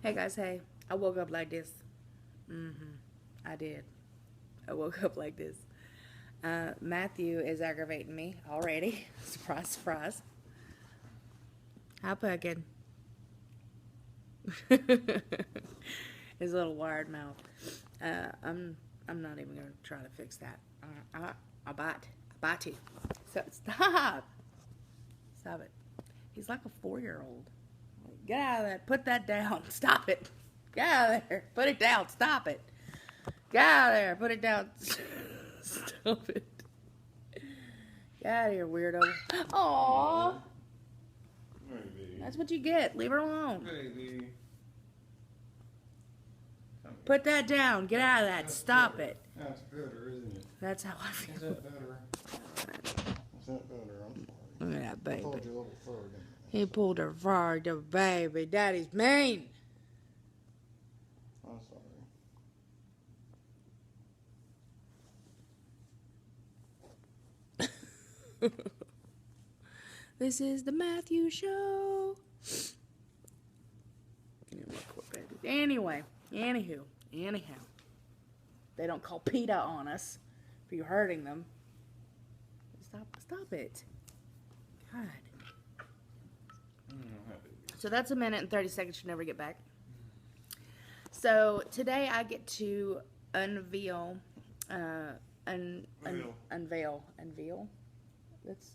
Hey guys, hey. I woke up like this. I did. I woke up like this. Matthew is aggravating me already. Surprise, surprise. Hi, Pumpkin. His little wired mouth. I'm not even gonna try to fix that. I bite you. So stop. Stop it. He's like a 4-year-old. Get out of there. Put that down. Stop it. Get out of there. Put it down. Stop it. Get out of there. Put it down. Stop it. Get out of here, weirdo. Aww. Maybe. That's what you get. Leave her alone. Maybe. Put that down. Get out of that. That's Stop better. it. That's better, isn't it? That's how I Is feel. that better? Is that better? I'm sorry. Look at that I baby. told you a little fur, didn't I? He pulled her far, the baby. Daddy's mean. I'm sorry. This is the Matthew Show. Anyway, anyhow, they don't call PETA on us for you hurting them. Stop it. God. So that's a minute and 30 seconds you never get back. So today I get to unveil. Unveil. That's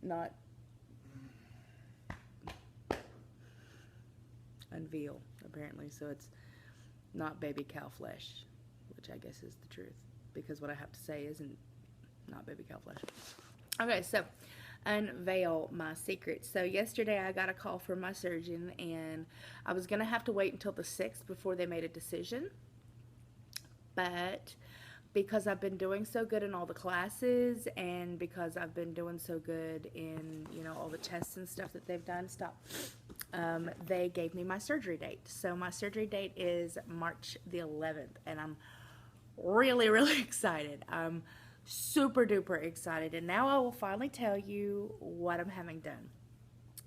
not unveil, apparently. So it's not baby cow flesh, which I guess is the truth, because what I have to say isn't not baby cow flesh. Okay, so unveil my secret. So yesterday I got a call from my surgeon, and I was going to have to wait until the 6th before they made a decision. But because I've been doing so good in all the classes, and because I've been doing so good in, all the tests and stuff that they've done, they gave me my surgery date. So my surgery date is March the 11th, and I'm really, really excited. I'm super duper excited, and now I will finally tell you what I'm having done.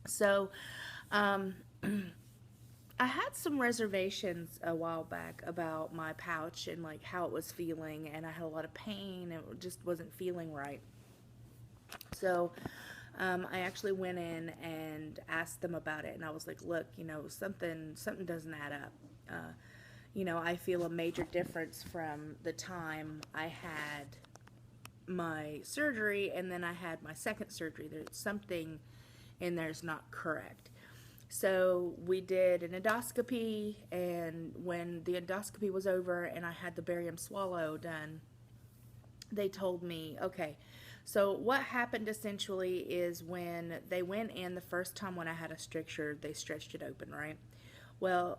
So, I had some reservations a while back about my pouch and like how it was feeling, and I had a lot of pain and it just wasn't feeling right. So I actually went in and asked them about it, and I was like, look, something doesn't add up. I feel a major difference from the time I had my surgery and then I had my second surgery. There's something in there's not correct. So we did an endoscopy, and when the endoscopy was over and I had the barium swallow done, they told me, okay, so what happened essentially is when they went in the first time when I had a stricture, they stretched it open, right? Well,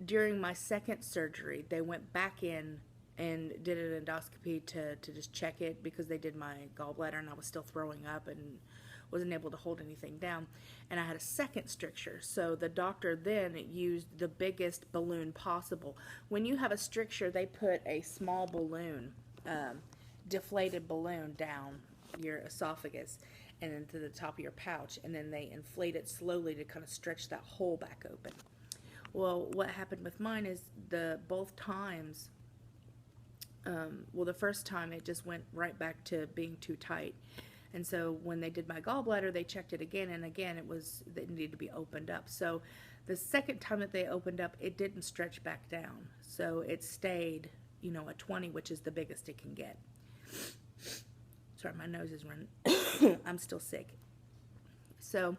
during my second surgery, they went back in and did an endoscopy to just check it, because they did my gallbladder and I was still throwing up and wasn't able to hold anything down, and I had a second stricture. So the doctor then used the biggest balloon possible. When you have a stricture, they put a small balloon, deflated balloon down your esophagus and into the top of your pouch, and then they inflate it slowly to kind of stretch that hole back open. Well, what happened with mine is both times, the first time it just went right back to being too tight. And so when they did my gallbladder, they checked it again, and again it needed to be opened up. So the second time that they opened up, it didn't stretch back down. So it stayed, a 20, which is the biggest it can get. Sorry, my nose is running. I'm still sick. So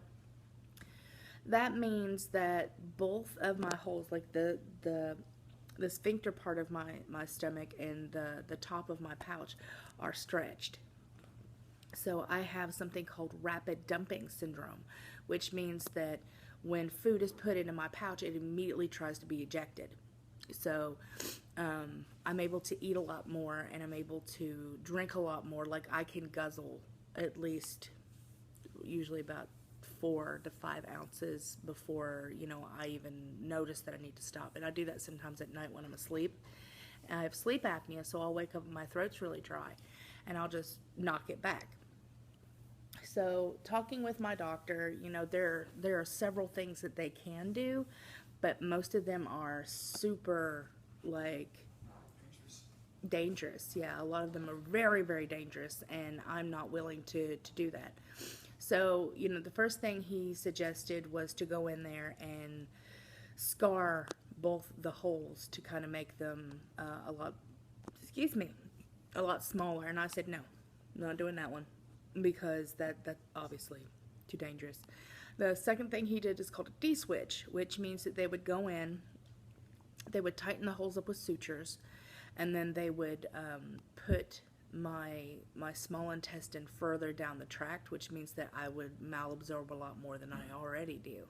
that means that both of my holes, like the sphincter part of my stomach and the top of my pouch, are stretched. So I have something called rapid dumping syndrome, which means that when food is put into my pouch, it immediately tries to be ejected. So I'm able to eat a lot more, and I'm able to drink a lot more. Like I can guzzle at least usually about 4 to 5 ounces before, I even notice that I need to stop. And I do that sometimes at night when I'm asleep. And I have sleep apnea, so I'll wake up and my throat's really dry, and I'll just knock it back. So talking with my doctor, there are several things that they can do, but most of them are super, like, dangerous. Yeah, a lot of them are very, very dangerous, and I'm not willing to do that. So, the first thing he suggested was to go in there and scar both the holes to kind of make them a lot smaller. And I said, no, I'm not doing that one, because that's obviously too dangerous. The second thing he did is called a D-switch, which means that they would go in, they would tighten the holes up with sutures, and then they would put my small intestine further down the tract, which means that I would malabsorb a lot more than I already do,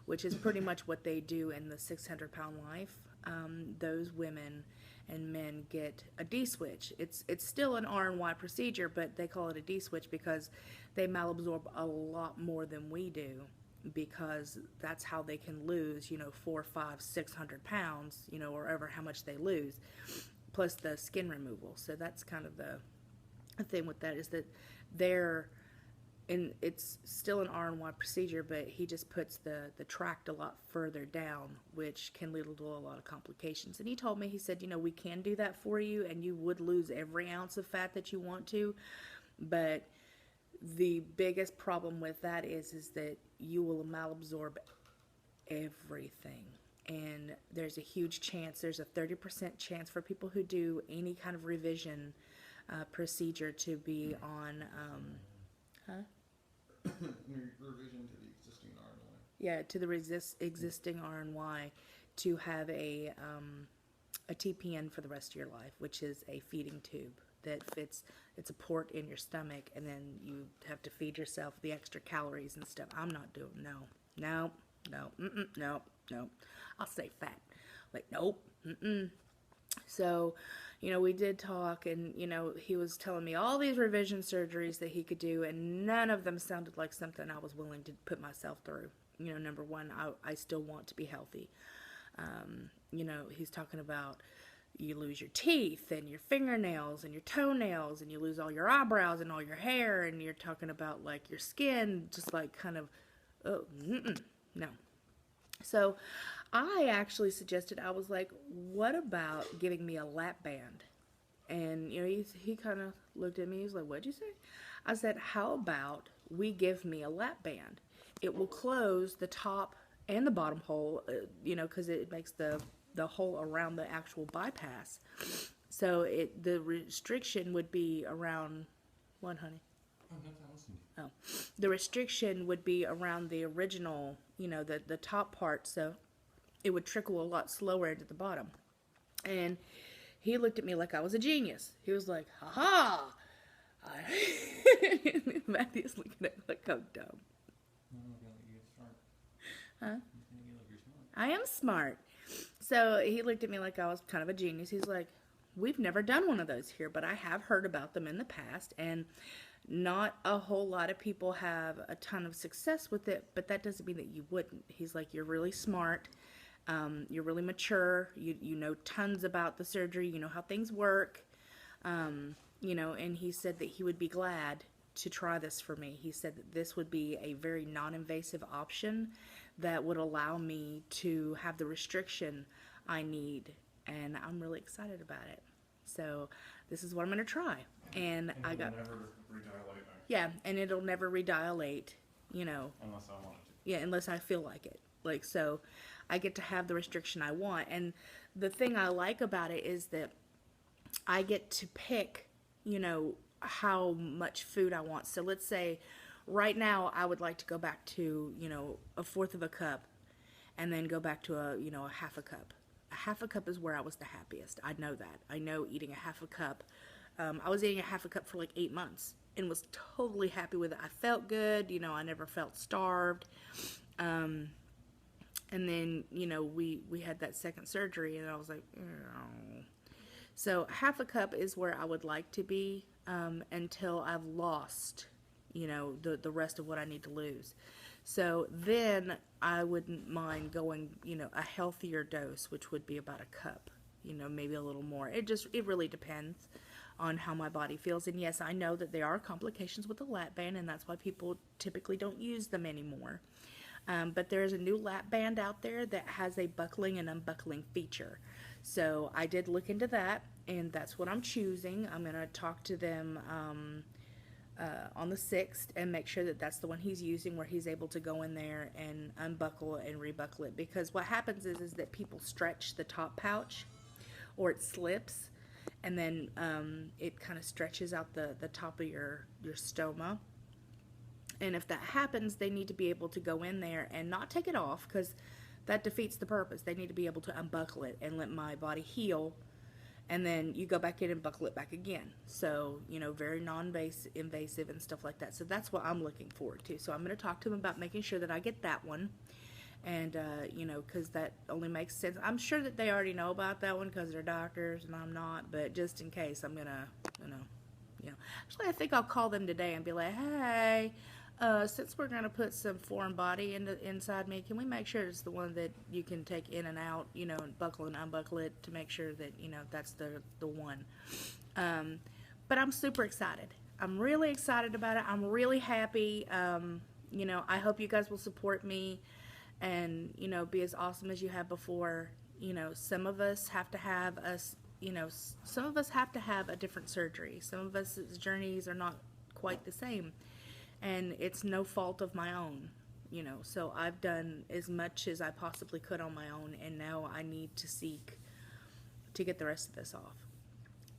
which is pretty much what they do in the 600-pound life. Those women and men get a D-switch. It's still an R&Y procedure, but they call it a D-switch because they malabsorb a lot more than we do, because that's how they can lose, 4, 5, 600 pounds, or ever how much they lose, plus the skin removal. So that's kind of the thing with that, is that it's still an R&Y procedure, but he just puts the tract a lot further down, which can lead to a lot of complications. And he told me, he said, we can do that for you, and you would lose every ounce of fat that you want to, but the biggest problem with that is that you will malabsorb everything. And there's a huge chance, there's a 30% chance for people who do any kind of revision procedure to be on, Revision to the existing RNY. Yeah, to the existing RNY, to have a TPN for the rest of your life, which is a feeding tube that fits. It's a port in your stomach, and then you have to feed yourself the extra calories and stuff. I'm not doing, no. I'll say fat. Like, nope, So, we did talk, and, he was telling me all these revision surgeries that he could do, and none of them sounded like something I was willing to put myself through. Number one, I still want to be healthy. He's talking about you lose your teeth and your fingernails and your toenails, and you lose all your eyebrows and all your hair, and you're talking about, like, your skin just, like, kind of, no. So I actually suggested, I was like, what about giving me a lap band? And, he kind of looked at me, he was like, what'd you say? I said, how about we give me a lap band? It will close the top and the bottom hole, because it makes the hole around the actual bypass. So the restriction would be around, what, honey? Oh, the restriction would be around the original, the top part, so it would trickle a lot slower into the bottom. And he looked at me like I was a genius. He was like, ha-ha! Matthew's looking at me like I'm dumb. Huh? I am smart. So he looked at me like I was kind of a genius. He's like, we've never done one of those here, but I have heard about them in the past, and not a whole lot of people have a ton of success with it, but that doesn't mean that you wouldn't. He's like, you're really smart. You're really mature. You know tons about the surgery. You know how things work. And he said that he would be glad to try this for me. He said that this would be a very non-invasive option that would allow me to have the restriction I need, and I'm really excited about it. So this is what I'm going to try. And I got never redilate. Yeah, and it'll never redilate, Unless I want it to. Yeah, unless I feel like it. Like, so I get to have the restriction I want. And the thing I like about it is that I get to pick, how much food I want. So let's say right now I would like to go back to, a fourth of a cup, and then go back to a half a cup. A half a cup is where I was the happiest. I know that. I know eating a half a cup. I was eating a half a cup for like 8 months and was totally happy with it. I felt good. I never felt starved. And then, we had that second surgery, and I was like, oh. So half a cup is where I would like to be until I've lost, the rest of what I need to lose. So then I wouldn't mind going, a healthier dose, which would be about a cup, maybe a little more. It really depends on how my body feels. And yes, I know that there are complications with the lap band, and that's why people typically don't use them anymore. But there is a new lap band out there that has a buckling and unbuckling feature. So I did look into that, and that's what I'm choosing. I'm going to talk to them on the 6th and make sure that that's the one he's using, where he's able to go in there and unbuckle and rebuckle it. Because what happens is that people stretch the top pouch, or it slips, and then it kind of stretches out the top of your stoma. And if that happens, they need to be able to go in there and not take it off, because that defeats the purpose. They need to be able to unbuckle it and let my body heal, and then you go back in and buckle it back again. So, you know, very non-invasive and stuff like that. So that's what I'm looking forward to. So I'm going to talk to them about making sure that I get that one. And, you know, because that only makes sense. I'm sure that they already know about that one because they're doctors and I'm not. But just in case, I'm going to, you know. Actually, I think I'll call them today and be like, hey, since we're going to put some foreign body inside me, can we make sure it's the one that you can take in and out, you know, and buckle and unbuckle it to make sure that, you know, that's the one. But I'm super excited. I'm really excited about it. I'm really happy. You know, I hope you guys will support me and, you know, be as awesome as you have before. You know, some of us have to have a different surgery. Some of us' journeys are not quite the same. And it's no fault of my own, you know. So I've done as much as I possibly could on my own, and now I need to seek to get the rest of this off.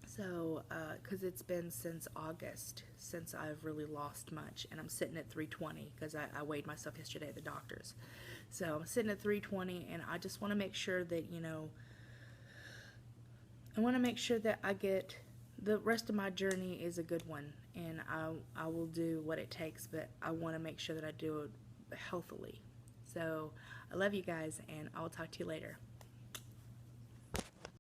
So, because it's been since August since I've really lost much, and I'm sitting at 320 because I weighed myself yesterday at the doctor's. So I'm sitting at 320, and I just want to make sure that, you know, I want to make sure that I get the rest of my journey is a good one, and I will do what it takes, but I want to make sure that I do it healthily. So I love you guys, and I'll talk to you later.